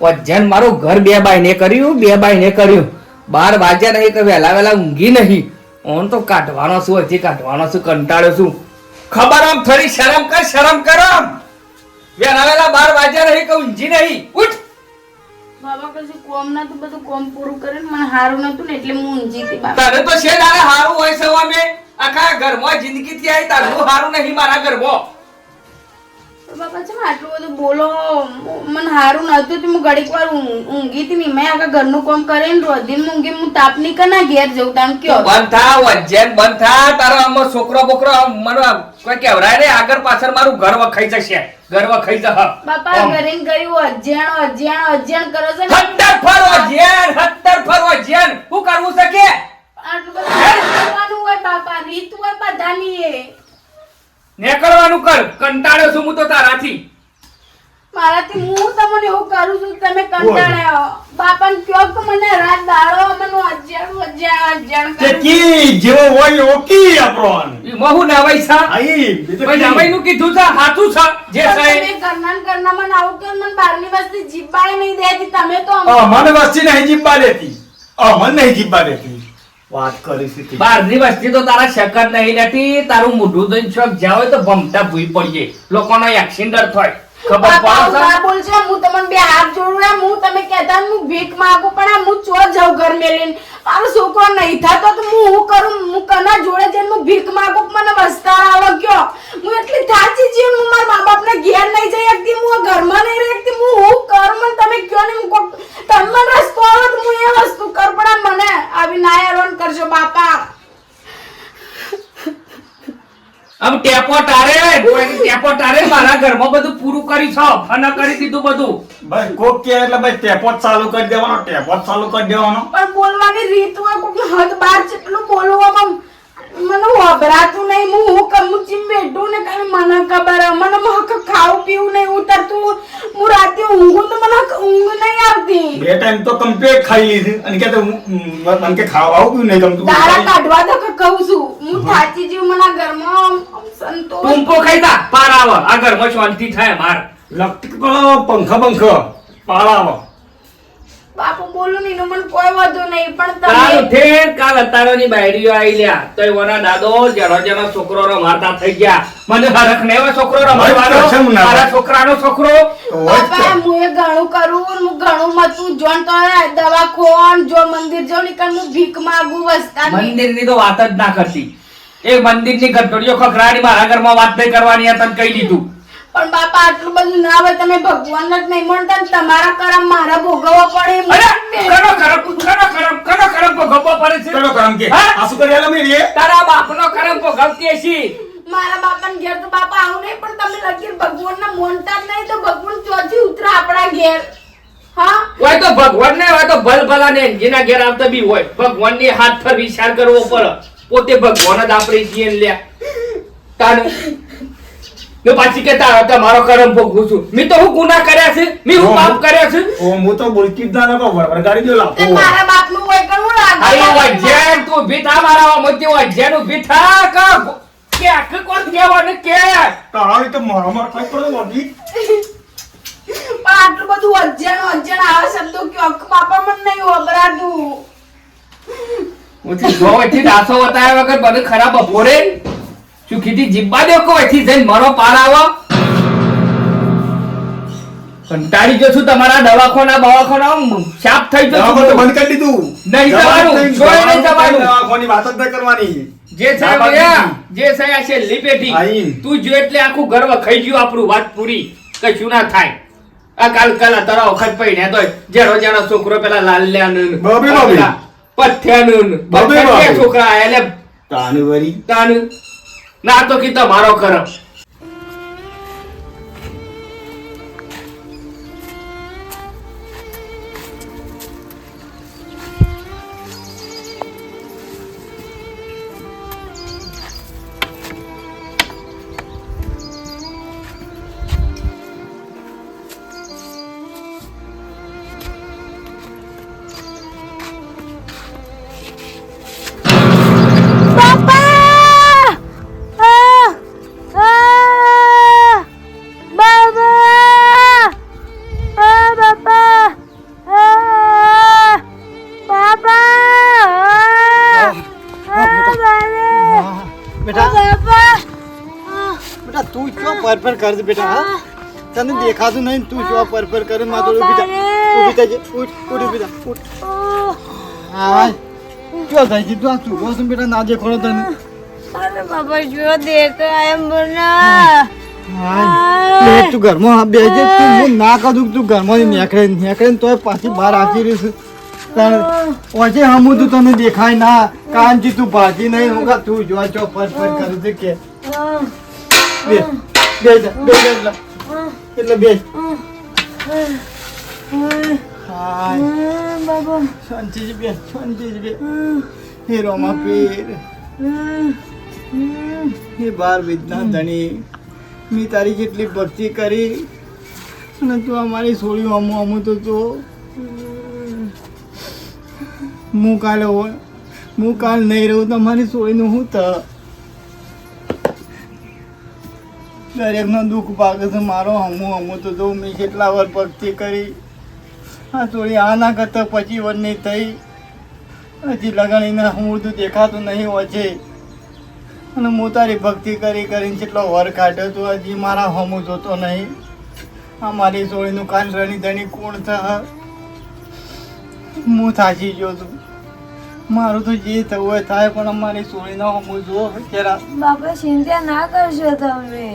વજન મારું ઘર બે બાય ને કર્યું 12 વાગ્યા નહીં કે વહેલા ઊંઘી નહીં. ઓન તો કાઢવાનો છું, હજી કાઢવાનો છું, કંટાળ્યો છું. ખબર આમ થોડી શરમ કર આમ. વહેલા 12 વાગ્યા નહીં કે ઊંઘી નહીં. ઉઠ બાબા કશું કોમ નતું, બધું કોમ પૂરું કરે ને મને હારું નતું ને એટલે હું ઊંઘી હતી બાબા. તને તો છે દાડે હારું હોય છે અમે આખા ઘરમાં જિંદગી થી આવી તારું હારું નહીં મારા ઘરમાં. બાબા છે આટલું બધું બોલો, મને હારું નતું તો હું ઘડીક વાર ઊંઘી હતી. મેં આખા ઘરનું કામ કરીને રોધીને ઊંઘી. હું તાપની કના ઘેર જઉં તામ કયો બંધ થા વજન બંધ થા. તારો આમાં છોકરો બોકરો મને કોઈ કહેવરાય રે આગળ પાછળ મારું ઘર વખાઈ જશે. ઘર વખાઈ જશે બાપા. ઘરે કર્યું અજ્યાણ કરો છો ને. 70 ફરો અજ્યાણ શું કરવું છે કે આટલું બધું કરવાનું હોય બાપા, રીત હોય બધાની એ. નીકળવાનું કર. કંટાળ્યો છું હું તો તારાથી. મારાથી હું તમને એવું કરું છું તમે કંટાળ્યા. બાપાને કયો કે મને રાત દાડો મને અજ્જાણ કી જેવો હોય ઓકી આપણો મહુ નવાઈ છે. આઈ કોઈ નવાઈનું કીધું છે હાથું છે જે છે તમે ઘરના મને આવું કે મને બારની વસ્તી જીબ્બાઈ નહીં દેતી. તમે તો મને વસ્તી નહીં જીબ્બા દેતી. મને નહીં જીબ્બા દેતી. વાત કરી છે બહારની વસ્તી તો તારા શકત નહીં રહેતી. તારું મોઢું જોઈને શોખ જ્યાં હોય તો ભમતા ભૂઈ પડીએ. લોકોનો એક્સિડન્ટ થાય ખબર પડે છે. બોલશે હું તમને બે હાથ જોડું. હું તમે કહેતા હું ભીખ માંગુ પણ હું ચો જાઉં ઘર મેલીને. મારો છોકરો નહીં થતો તો હું કરું? હું કના જોડે જઈને હું ભીખ માંગુ મને વસ્તા આવે કયો? હું એટલી થાચી છું. હું મારા મા બાપના ઘેર નહીં જઈ શકતી. હું ઘરમાં નહીં રહી શકતી. હું કરું મને તમે કયો ને તમને રસ્તો આવે તો હું એ વસ્તુ કર. પણ મને આવી ના હેરાન કરશો બાપા. આમ ટેપો તારે મારા ઘરમાં બધું પૂરું કરી છો. ફન કરી દીધું બધું. ભાઈ કોક કે એટલે ભાઈ ટેપો જ ચાલુ કરી દેવાનો. પણ બોલવાની રીત હોય કોક હદ બાર જેટલું બોલવામાં મને વભરાતું નહીં. હું કમુચી બેઠું ને કઈ મને ખબર મને ખાવું પીવું નહીં ઉતરતું. હું રાતે ઊંઘું તો મને ઊંઘ નહીં આવતી. બે ટાઈમ તો કમ્પ્લીટ ખાઈ લીધી અને કે મને કે ખાવા આવું નહીં ગમતું. તારા કાઢવા તો કહું છું. હું થાચી જીવ મને ઘરમાં સંતોષ. ટૂંપો ખાઈ તા પાર આવે. આ ઘરમાં શાંતિ થાય માર. લગતી પંખા પાળાવો. બાપુ બોલું નહીં મને કોઈ વાંધો નહીં. પણ કાલ તમે ઉઠે કાલ અતારોની બાયડીઓ આવી લ્યા તો એના દાદો જનો છોકરો રમાડતા થઈ ગયા. મને હરખ ને એવો છોકરો રમાડવાનો. મારા છોકરાનો છોકરો બાપા હું એ ઘણું કરું. હું ઘણું મતું જોન તો દવાખોન જો મંદિર જો નીકળ હું ભીખ માંગુ વસ્તા. મંદિરની તો વાત જ ના કરતી. એ મંદિરની ઘંટડીઓ ખખડાડી મારા ઘરમાં વાત નહીં કરવાની આ તને કહી દીધું. પણ બાપા આટલું બધું ના હોય. તમે ભગવાન જ નહીં મળતા ને તમારા કરમ મારા ભોગવવા પડે. કનો કરમ ભોગવવો પડે છે. ચલો કામ કે આ શું કરી આલો મેરી તારા બાપનો કરમ ભોગવતી હશી. મારા બાપાને ઘેર તો બાપા આવું નહીં. પણ તમે લગીર ભગવાનને મોનતા જ નહીં તો ભગવાન ચોથી ઉતરા આપણા ઘેર. હા હોય તો ભગવાન ને હોય તો ભલભલા ને જેના ઘેર આવતા બી હોય. ભગવાન ની હાથ પર વિચાર કરવો પડે. પોતે ભગવાન જ આપણે છીએ લ્યા તારું. મેં પાછી કેતા તમારો કરમ ભોગવું છું. મેં તો હું ગુનાહ કર્યા છે. મેં હું પાપ કર્યા છે. હું તો બોલકી જ ના કો વરગાડી દો લાપો. મારા બાપનું હોય કરું અરે વજન તું ભીઠા મારા મોતી વજન ભીઠા કા કે આખે કોણ કેવાનું કે તાળી તો મારા ખાઈ પડે વધી. પણ આટલું બધું અજ્જણ આવા શબ્દો કયો બાપા મને નહીં વબરાતું. હું જો એથી દાસો બતાવ્યા વગર બધું ખરાબ બપોરે શું કીધી જીબ્બા દે કો એથી જઈને મારો પાર આવો. કંટાળી જો છું તમારા દવાખાના સાફ થઈ ગયો છું. બંધ કરી દીધું. નહીં જવાનું જોઈ નહીં જવાનું. દવાખાની વાત જ ન કરવાની. જે છે આ છેલ્લી પેઢી તું જો એટલે આખું ગર્વ ખાઈ ગયું આપણું. વાત પૂરી કશું ના થાય. આ કાલ તારા વખત પૈને તો જેનો છોકરો પેલા લાલ્યાનું પથ્યાનું છોકરા એટલે તાનું ના તો કીધા મારો કરમ. પર કર બેટા હા તને દેખાતું નહીં તું શું પર કરે માં થોડું ઊભી થજે ઉઠ ઊભી થા ઉઠ હા ક્યાં થાય છે તું આ તું બસ બેટા ના દેખો તને અરે બાપા જો દેખાય એમ બના હા તું ઘરમાં બેજે તું હું ના કદું તું ઘરમાં નીકળે તોય પાછી બહાર આવી રહી છે ઓછે હમું તું તને દેખાય ના કાનથી તું ભાજી નહીં હું તું જો ચો પર કરું છે કે બે એટલે બે બાબા શાંતિજી બે હે રોમા પીર હે બાર વિદ્યા ધણી મેં તારી જેટલી ભક્તિ કરી અને તું અમારી છોડ્યું અમું તો જો હું કાલ નહીં રહું તો મારી છોડીનું હું થ દરેકનો દુઃખ પાકે છે મારો અમું તો જો મેં કેટલા વાર ભક્તિ કરી આ છોડી આના કરતાં 25 વર્ષની થઈ હજી લગાડીને હું બધું દેખાતું નહીં હોય છે અને હું તારી ભક્તિ કરીને જેટલો વર કાઢ્યો તો હજી મારા હમું જોતો નહીં આ મારી છોડીનું કાન રણી ધણી કોણ થ હું થાચી ગયો છું મારું તો જે થવું હોય થાય પણ અમારી છોડીનો હમું જો જરા બાપા ચિંતા ના કરશો તમે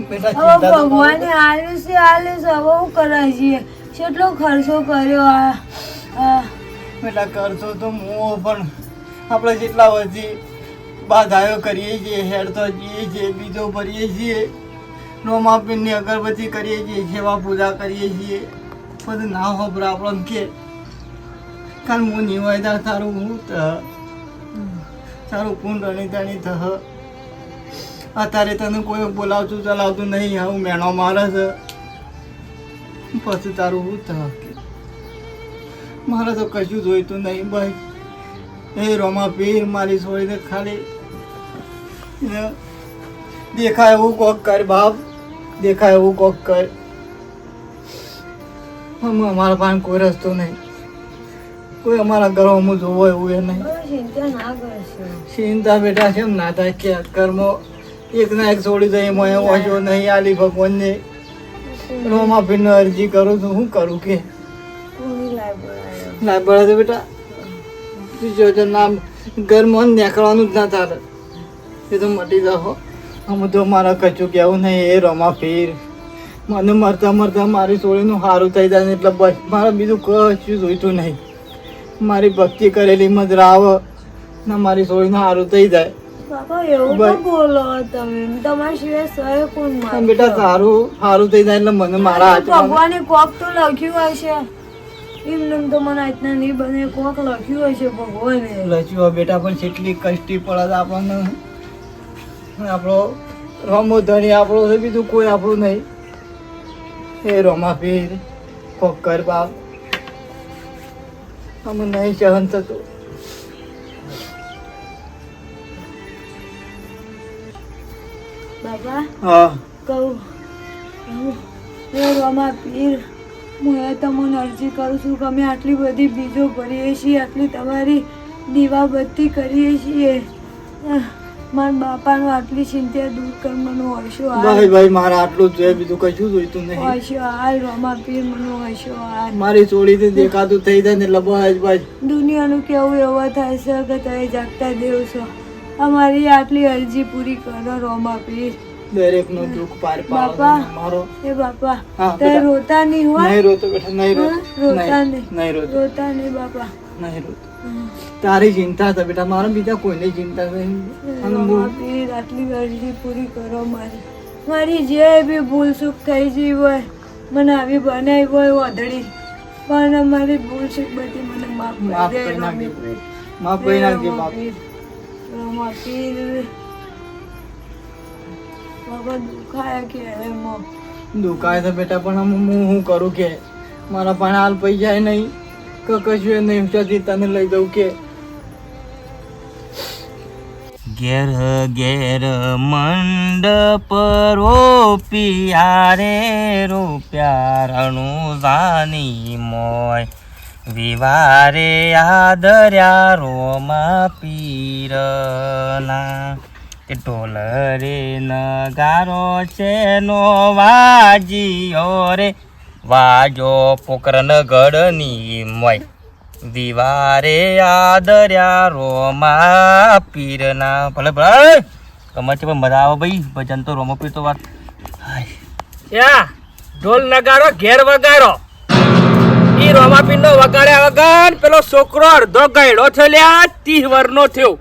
બેટા હવે ભગવાને આલ્યું છે હવે હું કરાય છીએ કેટલો ખર્ચો કર્યો આ બેટા કરશો તો હું પણ આપણે જેટલા વર્ષથી બાધાયો કરીએ છીએ હેડ તો જઈએ છીએ બીજો ભરીએ છીએ રોમાપીનની અગરબત્તી કરીએ છીએ સેવા પૂજા કરીએ છીએ બધું ના હોબર આપણને કે કારણ હું નિવાયદાર તારું હું તારું કુંડ રણીતાણી થહ અત્યારે તને કોઈ બોલાવતું ચલાવતું નહીં હું મેણો મારે છે પછી તારું હું થહ મારે તો કશું જોઈતું નહીં ભાઈ એ રોમા પીર મારી છોડીને ખાલી દેખાય એવું કોક કર બાપ દેખાય એવું કોક કર અમારા પાસે કોઈ રસ્તો નહીં કોઈ અમારા ઘરોમાં જોવો એવું એ નહીં ચિંતા ના કરશો ચિંતા બેટા કેમ ના થાય કે કર્મો એક ના એક છોડી દઈ મને ઓછો નહીં આલી ભગવાનને રોમા પીરને અરજી કરું છું શું કરું કે ના બળે બેટા તું જો નામ ઘરમાં નીકળવાનું જ ના ચાલે એ તો મટી જાઓ આમ તો મારા કચું કહેવું નહીં એ રમા પીર મને મરતા મારી છોડીનું સારું થઈ જાય ને એટલે બસ મારે બીજું કશું જોઈતું નહીં મારી ભક્તિ કરેલી મજરા આવે ને મારી છોડીનું સારું થઈ જાય બાપા એવું તો બોલો તમે તમારા સિવાય સહે કોણ મારે બેટા સારું થઈ જાય એટલે મને મારા હાથમાં ભગવાને કોક તો લખ્યું હશે એમને તો મને આજના નહીં બને કોક લખ્યું હશે ભગવાને લચ્યું બેટા પણ કેટલી કષ્ટી પડે આપણને આપણો રમો ધણી આપણો છે બીજું કોઈ આપણું નહીં એ રોમા પીર કોક કર બાપ અમે નહીં સહન થતું બાબા હા કહું હે રમા પીર હું એ તમને અરજી કરું છું કે અમે આટલી બધી બીજો ભરીએ છીએ આટલી તમારી દીવાબત્તી કરીએ છીએ મારા બાપાનો આટલી ચિંતા દૂર કરવાનો હશો ભાઈ મારે આટલું જ જોઈએ બીજું કશું જોઈતું નહીં હશો હાલ રમા પીર મનો હશો હાલ મારી છોડીથી દેખાતું થઈ જાય ને એટલે બસ દુનિયાનું કેવું એવા થાય છે કે તમે જાગતા દેવ છો અમારી આટલી અરજી પૂરી કરો રોમા પીર દરેકનું દુઃખ પાર પાડો બાપા મારો એ બાપા હા, તે બેટા. રોતા નહીં હોય નહીં રોતો બેટા નહીં રોતો રોતા નહીં નહીં રોતો રોતા નહીં બાપા નહીં રોતો તારી ચિંતા છે બેટા મારે બીજા કોઈની ચિંતા નહીં અને રમા હું પીર આટલી અરજી પૂરી કરો મારી જે બી ભૂલ ચૂક થઈ ગઈ હોય મને આવી બનાવી હોય વાદળી પણ અમારી ભૂલ ચૂક બધી મને માફ માફ કરી કરી દે નાખજે. રમા પીર. માફ કરી નાખજે બાપ રમા પીર બાબા દુખાયા કે એમાં દુખાય છે બેટા પણ હું શું કરું કે મારા પાસે હાલ પૈસા નહીં કે કશું નહીં ત્યાંથી તને લઈ દઉં કે ઘેર ઘેર મંડપ રોપિયા રે રૂપિયા રણું જાની મોય વિવારે આદર્યા રોમા પીરના કે ઢોલ રે નગારો છે નો વાજીયો રે વાજો પોકરન ગઢની મોય દિવારે આદર્યા રોમા પીરના ભલે ભલે કમર છે પણ મજા આવે ભાઈ ભજન તો રોમો પીર તો વાત યા ઢોલ નગારો ઘેર વગાડો ઈ રોમાપીર નો વગાડ્યા વગર પેલો છોકરો અડધો ગયડો થયો લ્યા 30 વર્ષનો થયો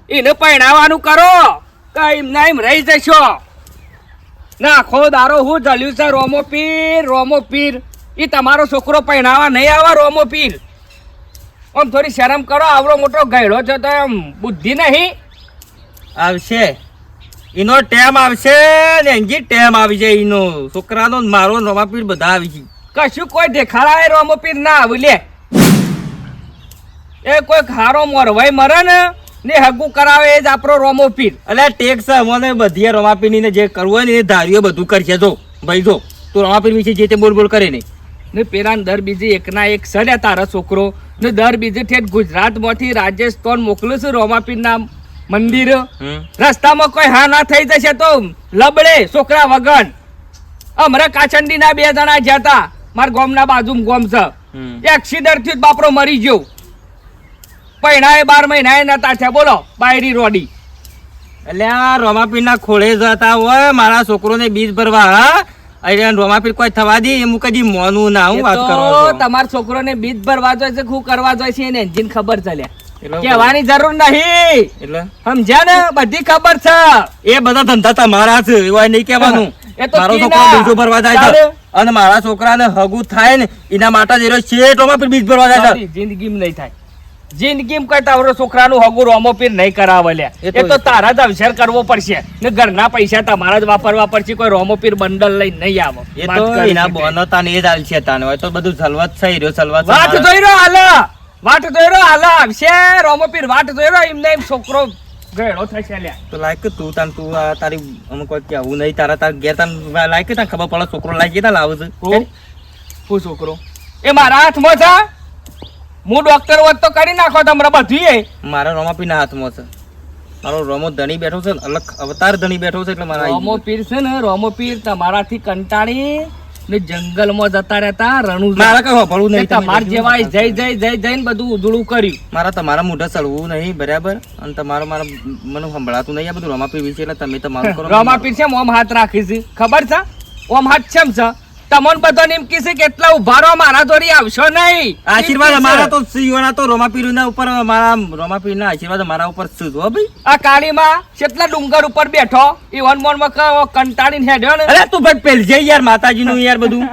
એને પરણાવવાનું કરો કઈ ના એમ રહી જશો નાખો દારો હું જલ્યું છે રોમો પીર ઈ તમારો છોકરો પરણાવવા નહીં આવે રોમો પીર આમ થોડી શરમ કરો આવડો મોટો ગયડો છે તો એમ બુદ્ધિ નહીં આવશે એનો ટેમ આવશે ને એંજી ટેમ આવી જાય એનો છોકરાનો ને મારો ને રોમાપીર બધા આવી છે કશું કોઈ દેખાડાય રોમો પીર ના આવે લે એ કોઈ ખારો મોરવાઈ મરે ને હગું કરાવે એ જ આપણો રોમો પીર એટલે ટેક્સ મને બધી રોમાપીર ને જે કરવું હોય ને એ ધારીઓ બધું કરશે જો ભાઈ જો તું રોમાપીર વિશે જે તે બોલ બોલ કરે નહીં ને પેલા દર બીજે એકના એક સડ્યા તારા છોકરો ને દર બીજે ઠેઠ ગુજરાતમાંથી રાજસ્થાન મોકલું છું રોમાપીરના મંદિર રસ્તામાં કોઈ હા ના થઈ જશે તો લબડે છોકરા વગર હમણાં કાચંડીના 2 જણા જ્યાં તા મારા ગામના બાજુ ગામ છે એક્સિડન્ટ થયું બાપરો મરી ગયો પૈણાએ 12 મહિનાએ નતા થયા બોલો બાયરી રોડી એટલે આ રોમાપીરના ખોળે જતા હોય મારા છોકરોને બીજ ભરવા હા અરે રોમાપીર કોઈ થવા દે એમ કદી મોનું ના હું વાત કરો તમારા છોકરોને બીજ ભરવા જોઈએ છે શું કરવા જોઈએ છે એને એન્જિન ખબર ચાલ્યા કહેવાની જરૂર નહીં એટલે સમજ્યા ને બધી ખબર છે એ બધા ધંધા તમારા છે એવા નહીં કહેવાનું એ તો મારો કી છોકરો ના. બીજો ભરવા જાય છે અને મારા છોકરાને હગું થાય ને એના માટે જ શેઠ રોમાપીર બીજ ભરવા જાય છે જિંદગીમાં નહીં થાય જિંદગીમાં કોઈ તારો છોકરાનું હગું રોમોપીર નહીં કરાવે લ્યા એ તો તારા જ અવસર કરવો પડશે ને ઘરના પૈસા તમારા જ વાપરવા પડશે કોઈ રોમોપીર બંડલ લઈને નહીં આવે એ તો એના બોનતા ને એ જ આલશે તાને હોય તો બધું સલવત થઈ રહ્યો સલવત વાટ જોઈ રહ્યો હાલ આવશે રોમોપીર વાટ જોઈ રહ્યો એમને એમ છોકરો ગયડો થશે લ્યા તો લાયક તું તાન તું આ તારી અમુક કોઈ કેવું નહીં તારા તાર ઘેર તાન લાયક તાન ખબર પડે છોકરો લાયક તા લાવે છે હું છોકરો એ મારા હાથમાં છે હું ડોક્ટર હોત તો કરી નાખો તમારા બધું મારા રોમાપીરના હાથમાં છે મારો રોમો ધણી બેઠો છે ને અલગ અવતાર ધણી બેઠો છે એટલે મારા રોમો પીર છે ને રોમો પીર તમારાથી કંટાળી ને જંગલમાં જતા રહેતા રણુ મારા કઈ હોભળવું નહીં તમાર જેવા જઈને બધું ઉજળું કર્યું મારા તમારા મોઢા ચડવું નહીં બરાબર અને તમારો મારા મને સંભળાતું નહીં આ બધું રોમાપીર વિશે એટલે તમે તમારું કરો રોમાપીર છે ઓમ હાથ રાખી છે ખબર છે ઓમ હાથ છે તમોન બધો નિમકી છે કેટલા ઉભા રહો મારા દોરી આવશો નહીં આશીર્વાદ અમારા તો સિયોના તો રોમાપીરના ઉપર મારા રોમાપીરના આશીર્વાદ મારા ઉપર છે હો ભાઈ આ કાળીમાં કેટલા ડુંગર ઉપર બેઠો ઈવન મોનમાં કંટાળીને હેડ્યો ને અરે તું ભાઈ પેલ જઈ યાર માતાજીનું યાર બધું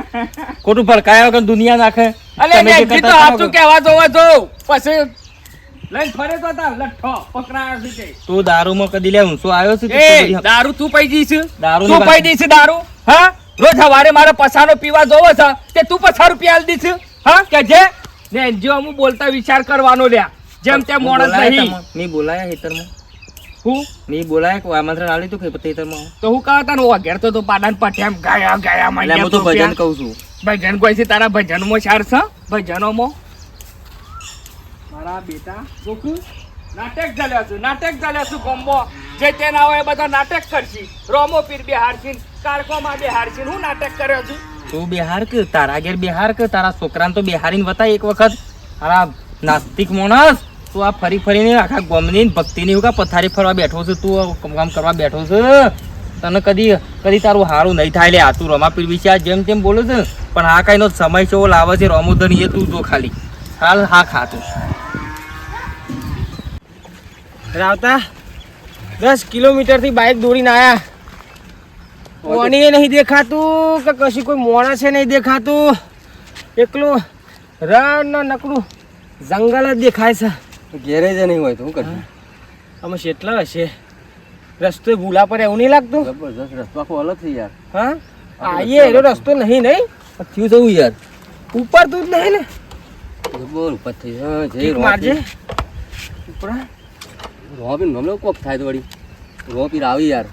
ખોટું ભડકાયા વગર દુનિયા નાખે અલે નેજી તો હાચું કહેવા જોવા જો પછી લઈને ફરે તો તા લઠ્ઠો પકડાયો છે કે તું દારૂમાં કદી લે ઊંસો આવ્યો છે એ દારૂ તું પી જઈશ દારૂ તું પી દઈશ દારૂ હા રોજ સવારે મારે પસાનો પીવા જોવો છે તે તું 50 રૂપિયા આલ દીશ હા કે જે ને જો હું બોલતા વિચાર કરવાનો લ્યા જેમ તેમ મોણસ નહીં મી બોલાયા હેતરમાં હું મી બોલાયા કે આમંત્રણ આલી તું કે હેતરમાં તો હું કહા તા નો ઘેર તો પાડાન પઠ્યામ ગયા એટલે હું તો ભજન કહું છું ભજન કોઈ છે તારા ભજનમાં ચાર છે ભજનોમાં મારા બેટા ગોકુ નાટક ચાલ્યા છું ગોમ્બો જે તે ના હોય બધા નાટક કરશી રોમો પીર બિહારશી કારકોમાં બિહારશી હું નાટક કર્યો છું તું બિહાર કે તારા ઘેર બિહાર કે તારા છોકરાને તો બિહારીને બતાય એક વખત તારા નાસ્તિક માણસ તું આ ફરી ફરીને આખા ગોમની ભક્તિની હું કા પથારી ફરવા બેઠો છે તું કામ કરવા બેઠો છે તને કદી તારું હારું નહીં થાય લે આ તું રોમાપીર વિશે આ જેમ તેમ બોલે છે પણ આ કઈનો સમય કેવો લાવે છે રોમોધન એ તું જો ખાલી હાલ હા ખાતું રાવતા 10 કિલોમીટરથી બાઇક દોડીને આયા કોની નહીં દેખાતું કે કશી કોઈ મોણસ છે નહીં દેખાતું એકલું રણ ને નકરું જંગલ જ દેખાય છે ગેરેજ નહીં હોય તો શું કરશું અમે કેટલા હશે રસ્તો ભૂલા પર એવું નહીં લાગતું જબરજસ્ત રસ્તો આખો અલગ છે યાર હા આઈએ એનો રસ્તો નહીં થયું જવું યાર ઉપર તું જ નહીં ને જબર ઉપર થઈ કિક મારજે ઉપર રોબીન ગમલો કોક થાય તો વળી રોબીન આવી યાર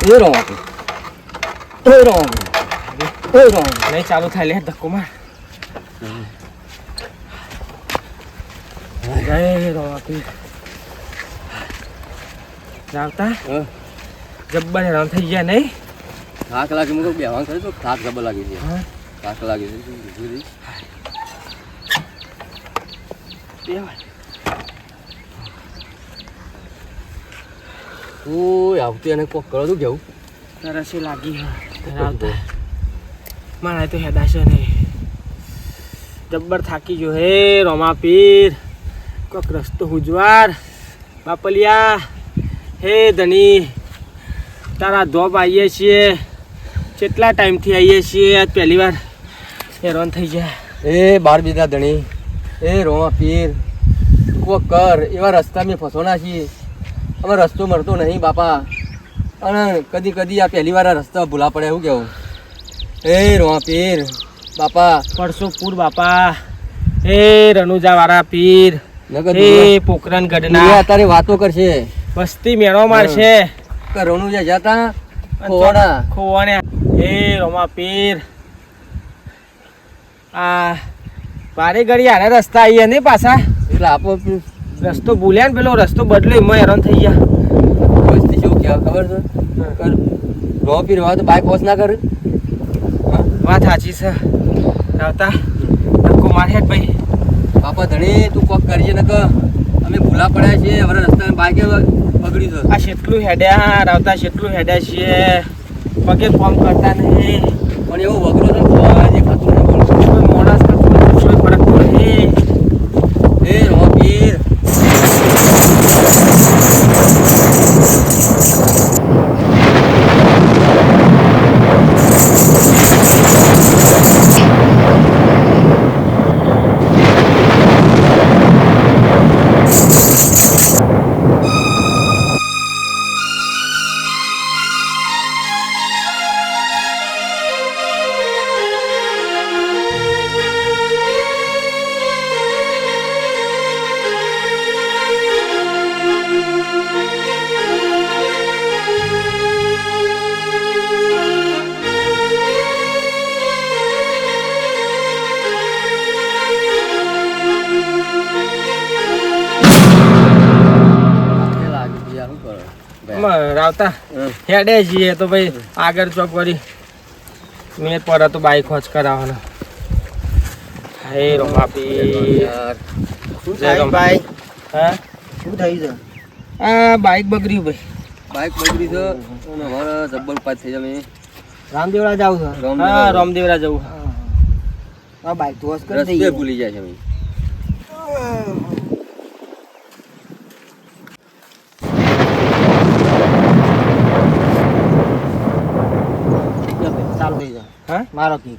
એ રોબીન નહીં ચાલુ થાય લે ધક્કો માર જય રોમાપીર રાવતા જબ્બર હેરાન થઈ ગયા નહીં થાક લાગે મને બેહવાન કરે તો થાક જબર લાગે છે હા થાક લાગે છે તું આવતી અને કોક કરો તું કેવું તરસે લાગી રાવતા મારા તો હેદાશે નહીં જબ્બર થાકી ગયો હે રોમાપીર કોક રસ્તો હુજવાર બાપલિયા હે ધણી તારા ધોપ આવીએ છીએ કેટલા ટાઈમથી આવીએ છીએ આજ પહેલી વાર હેરાન થઈ જાય એ બાર બીજા ધણી એ રોમા પીર તું કોક કર એવા રસ્તા મેં ફસોના છીએ અમે રસ્તો મળતો નહીં બાપા અને કદી કદી આ પહેલી વાર આ રસ્તા ભૂલા પડે એવું કેવું એ રોમા પીર બાપા પરસો પૂર બાપા હે રણુજાવાળા પીર નગર હે પોકરન ગઢના અત્યારે વાતો કરશે વસ્તી મેળો મારશે રોનું જે જતા ખોવાડા ખોવાને હે રોમા પીર આ બારે ઘડી આને રસ્તા આવીએ ને પાછા એટલે આપો રસ્તો ભૂલ્યા ને પેલો રસ્તો બદલ્યો એમાં હેરાન થઈ ગયા વસ્તી શું કહેવાય ખબર છે કર રોમા પીર હવે તો બાઇક વોશ ના કરે વાત સાચી છે આવતા ધક્કો માર હેડ ભાઈ બાપા ધણી તું કોક કરજે ને કે અમે ભૂલા પડ્યા છીએ હવે રસ્તા બાઈકે બગડી છે આ કેટલું હેડ્યા રાવતા કેટલું હેડ્યા છીએ પગે ફોર્મ કરતા નહીં પણ એવું વગરો તો કોઈ દેખાતું નહીં બોલું કોઈ માણસ કરતું કોઈ ફરક પડે એ રોમા પીર રાવતા હેડે છીએ તો ભાઈ આગળ ચોક વળી મેં પર તો બાઈક હોચ કરાવવાનો હે રોમાપી શું થાય ભાઈ હા શું થઈ છે આ બાઈક બગડ્યું ભાઈ બાઈક બગડી છે અને હવે જબ્બર પાસ થઈ જાય રામદેવડા જાવ છે હા રામદેવરા જવું આ બાઈક તો વોશ કરી રસ્તે દઈએ ભૂલી જાય છે અમે ચાલુ થઈ જાય હા મારો કી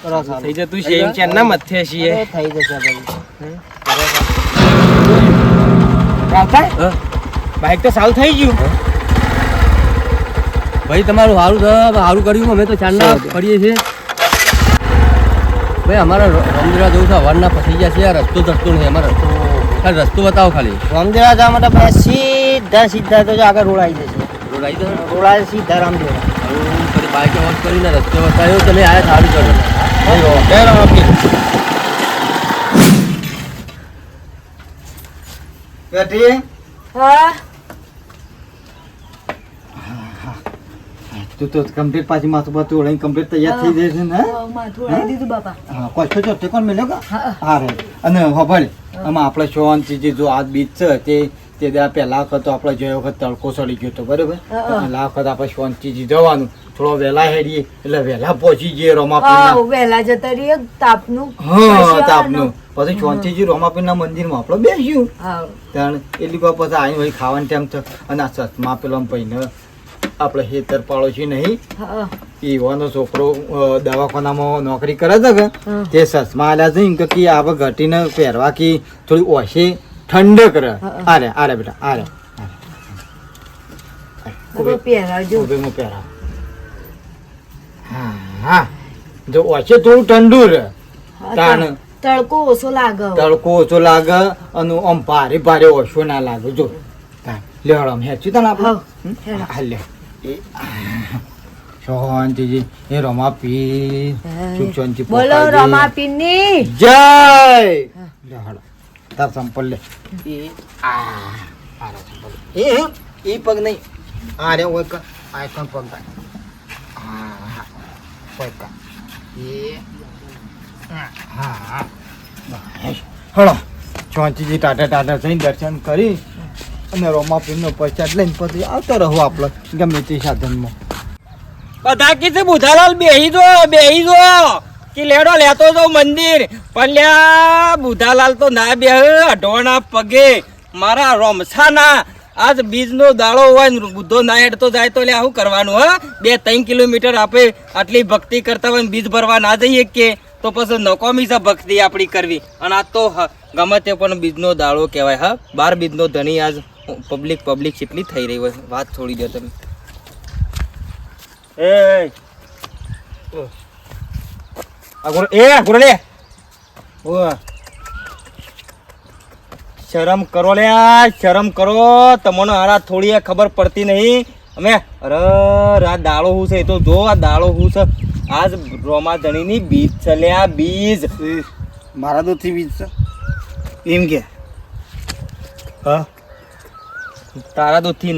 કરો ચાલુ. થઈ જતું છે એમ ના મથે છીએ અરે થઈ જશે ભાઈ રાવતા હા બાઈક તો સારું થઈ ગયું ભાઈ તમારું સારું છે સારું કર્યું અમે તો ચાંદના પડીએ છીએ ભાઈ અમારા રમદેરા જવું છે હવારના ફસી ગયા છે આ રસ્તો ચડતો નહીં અમારે ખાલી રસ્તો બતાવો ખાલી રામદેવડા જવા માટે ભાઈ સીધા સીધા તો જો આગળ રોડ આવી જશે રોડ આવી જશે રોડ આવે સીધા રામદેવડા ફરી બાઈકે વોશ કરીને રસ્તો બતાવ્યો તમે આયા સારું કર્યું જય રામાપીર બેટી હા તું તો કમ્પ્લીટ પાછી માથું બાથું ઓળાઈ કમ્પ્લીટ તૈયાર થઈ જાય છે ને માથું ઉડાવી દીધું બાપા હા કોશો છો તે કોણ મેલ્યો કા હા રે અને હભાળ આમાં આપણે શાંતિ જે જો આ બીચ છે તે પહેલા વખત તો આપણે જે વખત તડકો સડી ગયો હતો બરોબર પહેલા વખત આપણે શાંતિથી જવાનું થોડો વહેલા હેડીએ એટલે વહેલા પહોંચી જઈએ રોમાપીરના વહેલા જતા રહીએ તાપનું હા તાપનું પછી શાંતિજી રોમાપીરના મંદિરમાં આપણે બેસ્યું હા ત્યાં એટલી વાર પછી આવીને વળી ખાવાનું ટાઈમ થયો અને આ સસમા પેલો ભાઈને આપણે હેતર પાડોશી નહીં હા એવાનો છોકરો દવાખાનામાં નોકરી કરે છે કે તે સસમા આલ્યા છે કે આપણે ઘટીને પહેરવા કે થોડી ઓછી ઠંડક રહે આરે બેટા આરે પહેરાવજો ઉભેમાં પહેરાવ હા હા જો ઓછી થોડું ઠંડુ રહે તાણ તડકો ઓછો લાગે તડકો ઓછો લાગે અને આમ ભારે ભારે ઓછો ના લાગે જો લેવડ આમ હેચ્યું તને આપણે હા લે એ શાંતિજી એ રમાપી સુખ શાંતિ બોલો રમાપીરની જય લેવડ તાર સંપલ લે એ પગ નહીં આ રે ઓય કા આ કણ પગ હા ઓય કા હા હળો ચોંચીજી ટાટા જઈને દર્શન કરી અને રોમાપીરનો પ્રસાદ લઈને પછી આવતો રહો આપણે ગમે તે સાધનમાં બધા કીધું બુધાલાલ બેહી જો કે લેડો લેતો જો મંદિર પણ લ્યા બુધાલાલ તો ના બે અઢોણા પગે મારા રોમછાના આજ બીજનો દાડો હોય ને બુધો ના હેડતો જાય તો લ્યા શું કરવાનું હા 2-3 કિલોમીટર આપણે આટલી ભક્તિ કરતા હોય બીજ ભરવા ના જઈએ કે તો પછી નકોમી છે ભક્તિ આપણી કરવી અને આ તો ગમે તે પણ બીજનો દાડો કહેવાય હા 12 બીજનો ધણી આજ પબ્લિક કેટલી થઈ રહી હોય વાત છોડી દો તમે શરમ કરો લે શરમ કરો તમને હારા થોડી ખબર પડતી નહીં અમે અરે દાળો હું છે એ તો જો આ દાળો હું છે આજ રોમા ધણીની બીજ છે લ્યા બીજ મારા તો થી બીજ છે એમ કે હા તારા દૂધથી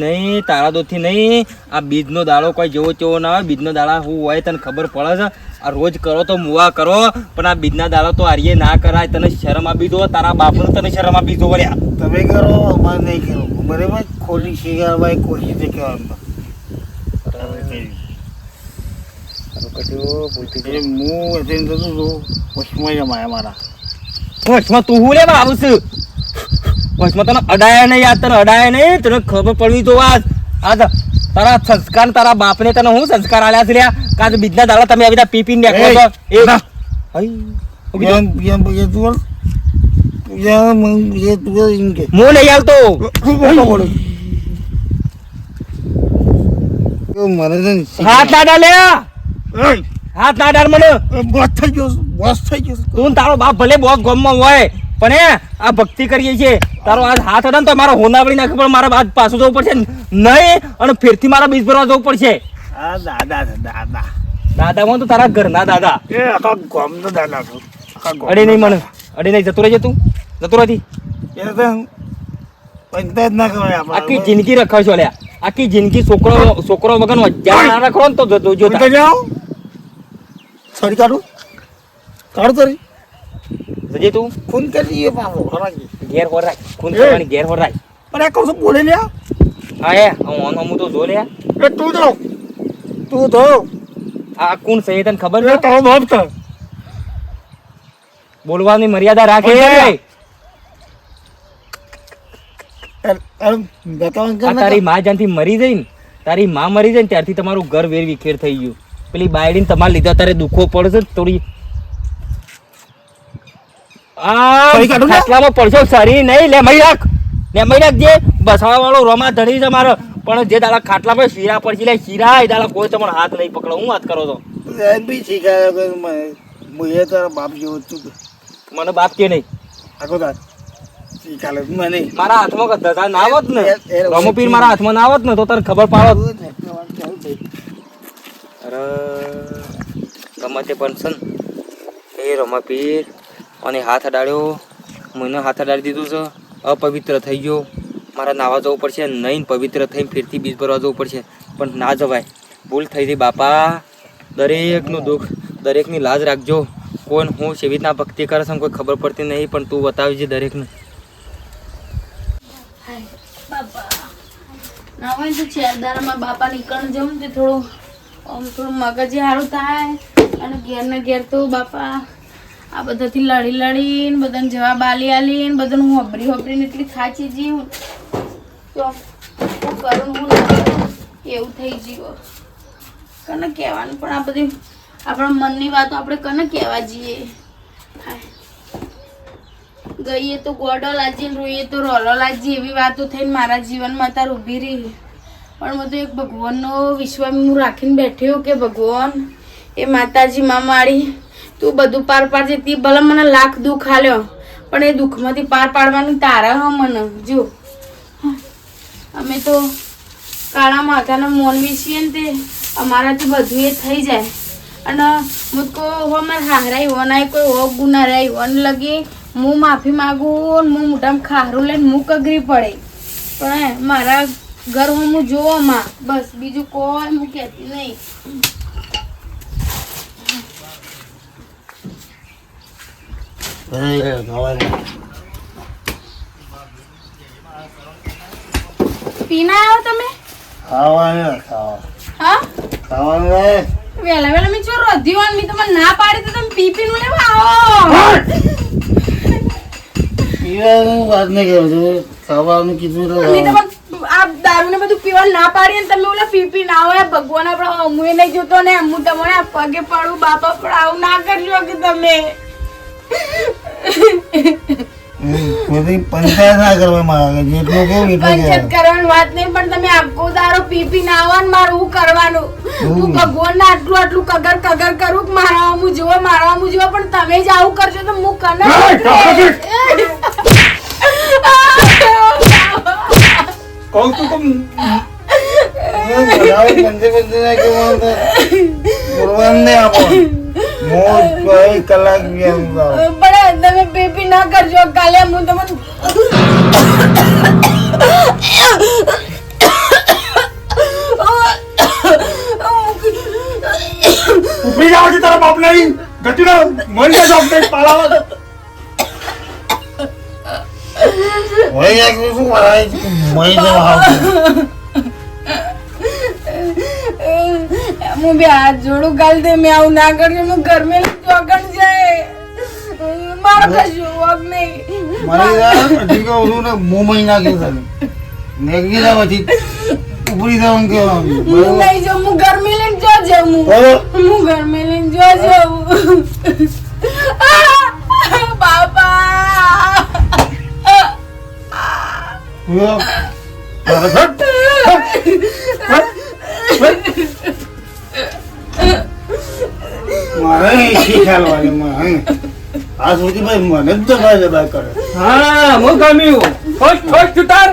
નહીં આ બીજનો દાડો કોઈ જેવો તેવો ના હોય બીજનો દાડા હું હોય તને ખબર પડે છે આ રોજ કરો તો મુવા કરો પણ આ બીજના દાડા તો આર્ય ના કરાય તને શરમ આપી દો તારા બાપને તને શરમ આપી દો વળ્યા તમે કરો અમારે નહીં કરો બરાબર ખોટી શીખવાય કોશિશ કહેવાનું તું હું લેવા આવું છું વચમાં તને અડાયા નહીં યાદ તને અડાયા નહીં તને ખબર પડવી તો આજ તારા સંસ્કાર તારા બાપને તને હું સંસ્કાર આલ્યા છે લ્યા કાજ બીજના દાડા તમે આવી પી પી નીકળો છો હું નહીં આવતો હાથ ના ડાલે હાથ ના ડાલ મને બસ થઈ ગયો તું તારો બાપ ભલે બહુ ગમમાં હોય પણ આ ભક્તિ કરીએ છીએ તારો આજ હાથ હતા ને તો મારો હોનાવડી નાખે પણ મારા બાદ પાછું જવું પડશે નહીં અને ફેરથી મારા બીજ ભરવા જવું પડશે દાદામાં તો તારા ઘરના દાદા અડે નહીં મને અડે નહીં જતો રહેજે તું જતો રહેતી પંચાયત ના કહેવાય આપણે આખી જિંદગી રખાવ છો લ્યા આખી જિંદગી છોકરો વગર હજાર ના રાખો ને તો જોજો છોડી કાઢું તારી જજે તું ખૂન કરી પાછો ઘેર હોર રાખ ખૂન કરવાની ઘેર હોર રાખ પણ આ કહું છું બોલે લ્યા હા હું તો જો લ્યા એ તું તો આ કોણ છે તને ખબર એ તારો બાપ છે બોલવાની મર્યાદા રાખે તારી માં જ્યાંથી મરી જઈ ને તારી માં મરી જાય ને ત્યારથી તમારું ઘર વેર વિખેર થઈ ગયું પેલી બાયડીને તમારે લીધા તારે દુખો પડશે થોડી ખાટલામાં પડશો સરી નહીં લે મહી રાખ જે બસાવા વાળો રોમા ધણી છે મારો પણ જે દાડા ખાટલા પર શીરા પડશે લે શીરા એ દાડા કોઈ તમારો હાથ નહીં પકડો હું વાત કરો તો બાપ જેવો મને બાપ કે નહીં આખો તાર મને મારા હાથમાં ધધા ના આવત ને રોમપીર મારા હાથમાં ના આવત ને તો તને ખબર પાડત અરે ગમે તે પણ છે એ રોમપીર અને હાથ અડાડ્યો મને હાથ અડાડી દીધું છે અપવિત્ર થઈ ગયો મારે નાવા જવું પડશે નહીં પવિત્ર થઈને ફેરથી બીજ ભરવા જવું પડશે પણ ના જવાય ભૂલ થઈ હતી બાપા દરેકનું દુઃખ દરેકની લાજ રાખજો કોણ હું સેવી રીતના ભક્તિ કરે છે કોઈ ખબર પડતી નહીં પણ તું બતાવજે દરેકને ના હોય તો ચેરદારામાં બાપા નીકળ જવું તે થોડું મગજ સારું થાય અને ઘેર ને ઘેર તો બાપા આ બધાથી લડીને બધાને જવાબ આલીને બધાને હું હબરીને એટલી થાચી જીવ તો હું કરું હું ના કરું એવું થઈ જીવો કને કહેવાનું પણ આ બધી આપણા મનની વાતો આપણે કને કહેવા જઈએ ગઈએ તો ગોડો લાજીએ રોઈએ તો રોલો લાજીએ એવી વાતો થઈને મારા જીવનમાં અત્યારે ઊભી રહી પણ બધું એક ભગવાનનો વિશ્વાસ હું રાખીને બેઠ્યો કે ભગવાન એ માતાજી માં મારી તું બધું પાર પાડજે તી ભલે મને લાખ દુઃખ આલ્યો પણ એ દુઃખમાંથી પાર પાડવાનું તારા હ મને જો અમે તો કાળા માતાના મોનવી છીએ ને તે અમારાથી બધું એ થઈ જાય અને મુझको वो मैं हारा ही होना है कोई वो गुना रहा ही होने लगी હું માફી માંગુ ને હું મોઢામાં ખારું લઈને હું કગરી પડે પણ મારા ઘર હું જોવો માં બસ બીજું કોઈ હું કહેતી નહીં. પીના આવો તમે ખાવાનું હા ખાવાનું વેલા વેલા મેં ચો રોધ્યું મેં તમને ના પાડી તો તમે પી પીનું લેવા આવો. પીવાનું વાત નહીં કરું છું ખાવાનું કીધું તો મેં તમને આ દારૂ ને બધું પીવાનું ના પાડી ને તમે ઓલા પી પી ના હોય ભગવાન આપણે અમુએ નહીં જોતો ને હું તમને આ પગે પડું બાપા પણ આવું ના કરજો કે તમે બધી પંચાયત ના કરવા માંગે જેટલું કેવું એટલું પંચાયત કરવાની વાત નહીં પણ તમે આખો દારો પી પી ના આવો ને મારું હું કરવાનું હું ભગવાન ને આટલું આટલું કગર કગર કરું કે મારા હું જોવો મારા હું જોવો પણ તમે જ આવું કરશો તો હું કને કહું તું કેમ કલાક પણ તમે પી પી ના કરજો કાલે હું તમને ઉપડી જાવ છે તારા બાપ નહીં ગતિ ના મરી જાય જોબ નહીં પાલાવા હોય શું કરાય મહી જવા હું બે હાથ જોડું કાલ દે મેં આવું ના કરજો હું ઘર મેં ચોકણ જાય મારો કશું વગ નહીં મરી જાય હજી કહું છું ને મોં મહી નાખ્યું તને મેગી ના પછી ઉપડી જવાનું કેવાનું હું નહીં જાઉં હું ઘર મેં લઈને જો જાઉં હું ઘર મેં લઈને જો જાઉં બાપા મારે શીખાડવાની મારે આ સુધી ભાઈ મને જ દબાઈ દબાઈ કરે હા હું ગમ્યું ખોશ ખોશ ચુતાર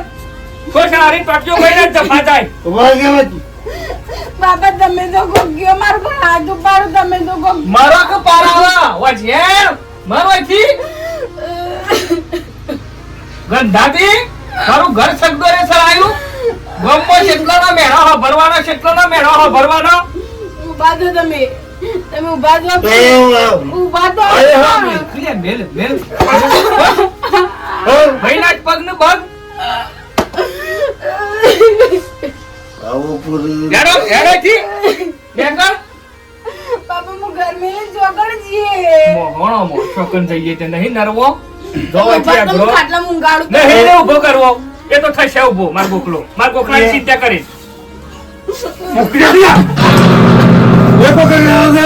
ખોશ હારી ટોટ્યો કઈને જફા જાય ઉભા કેમ બાપા તમે તો ગોગ્યો મારું પર હાથ ઉપાડો તમે તો ગોગ મારો કે પારાવા વજે મારો થી ગંધાતી તારું ઘર સગદો રે સરાયું ગમો કેટલાના મેળા હો ભરવાના કેટલાના મેળા હો ભરવાના ઉભા થો તમે ઉભા થો ઉભા થો ક્રિયા મેલ મેલ ભાઈના પગ ને પગ આવો પૂરી હેડો હેડો થી બેકર બાપા હું ઘર મેં જોગણ જીએ મોણો મો છોકન જઈએ તે નહીં નરવો જો ઉભા ત્યાં તો ગરો ખાટલા મુંગાડું નહીં ને ઉભો કરવો એ તો થશે ઉભો માર ગોખલાની ચિંતા કરીશ ઉપડી ગયા એ પકડ લેવા છે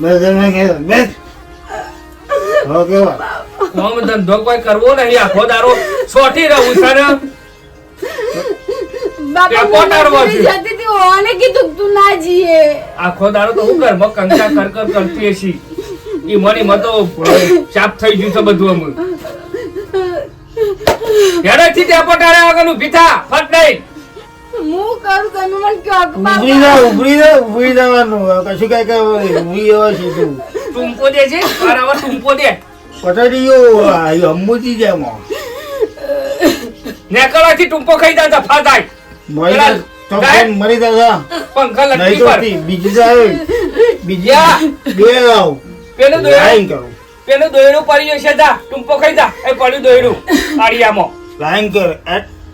બસ મેં કે બસ હો કેવા કોમ ધંધો કોઈ કરવો નહીં આખો દારો છોટી રહું છે ને બાપા ત્યાં કોટાડવો હું છે. જતી હતી ઓને કીધું તું ના જીએ આખો દારો તો હું ઘરમાં કંકા કર કરતી હશી ઈ મની તો ચાપ થઈ ગયું છે બધું અમે હેડે થી ત્યાં પોટાડે આગળનું ભીથા ફટ નહીં હું કરું તમે મને કયો કે ઉભરી જવાનું કશું કઈ કઈ ઉભરી જવા શીખું ટૂંપો દે છે બરાબર ટૂંપો દે પટાડીયો અંબુજી જેમાં નેકળાથી ટૂંપો ખાઈ જા જફા જાય મરી દાદા પંખા નહીં લટકી તો પર બીજી જાય બીજી બે આવ પેલું દોયડું લાઈન કરું પેલું દોયડું પડી જશે જા ટૂંપો ખાઈ જા એ પડ્યું દોયડું આડિયામાં લાઈન કર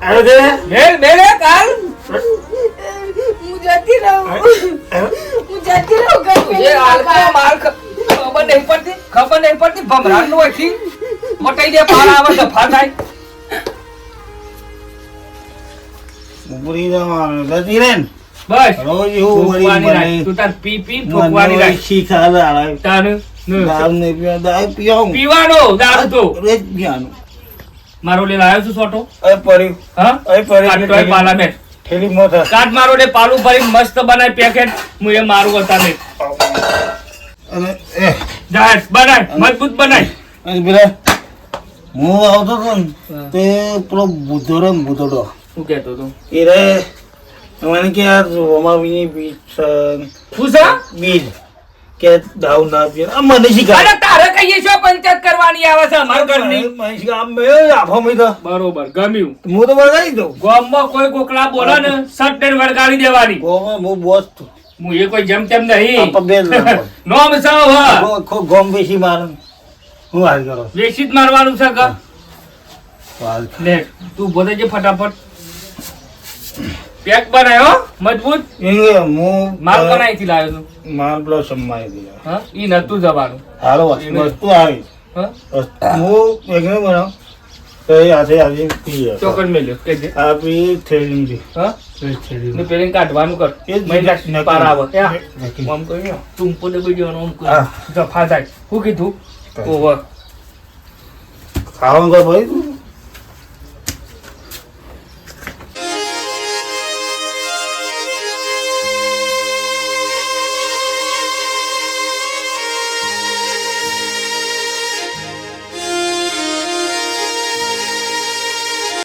અરે દે મેલ મેલે કાલ હું જતી રહું ઘર જે આલકા માર ખબર નહીં પડતી ભમરાન નું હતી મટાઈ દે પારા આવે જફા થાય ઉભરી જવાનું જતી રે ને બસ રોજ એવું ઠોકવાની વળી રાખ. મને તું તાર પી પી ઠોકવાની રાખ. શીખાડા તારું ન. દારૂ નહીં પીવા દારૂ પીવાનું પીવાનો દારૂ તો રોજ પીવાનું મારો લે લાવ્યો છું સોટો અરે પડ્યું હા અરે પડ્યું. કાટકોય પાર્લામેન્ટ થેલી મોટા કાટ મારો ને પાલું ભરી મસ્ત બનાય પેકેટ હું એ મારું હતા નહીં અને જાહેર બનાય મજબૂત બનાય અને પેલા હું આવતો હતો ને તે પેલો બુધોડો શું કહેતો તું એ રે મને કે યાર અમારી બીજ પૂછા બીજ કે દાવ ના પીએ આ મને શીખા અરે તારે કહીએ છો પંચાયત કરવાની આવે છે અમારા ઘરની મને શીખા આમ મેં આફો મેં તો બરોબર ગમ્યું હું તો વળગાડી દઉં ગામમાં કોઈ કોકલા બોલે ને સટ ને વળગાડી દેવાની ગોમાં હું બોસ છું હું એ કોઈ જેમ તેમ નહીં આ પગે જ ના નોમ સાવ હા પડે. ગોમ બેસી મારે હું હાલ કરો વેચી જ મારવાનું છે કે હાલ લે તું બોલે છે ફટાફટ પેક બનાયો મજબૂત એ હું માલ બનાવીથી લાવ્યો તું માલ પેલો સમાઈ દીધો હા ઈ નતું જવાનું સારો વસ્તુ આવી હા હું એકને બનાવ તો એ હાથે આવી પીએ ચોકન મેલ્યો કે જે આ પી થેલી છે હા એ થેલી ને પેલી કાઢવાનું કર એ જ મહિલા નક્કી. પાર આવે ત્યાં નક્કી. આમ કરી તું પોતે બીજો આમ કરી હા. જફા થાય શું કીધું ઓવર ખાવાનું કર ભાઈ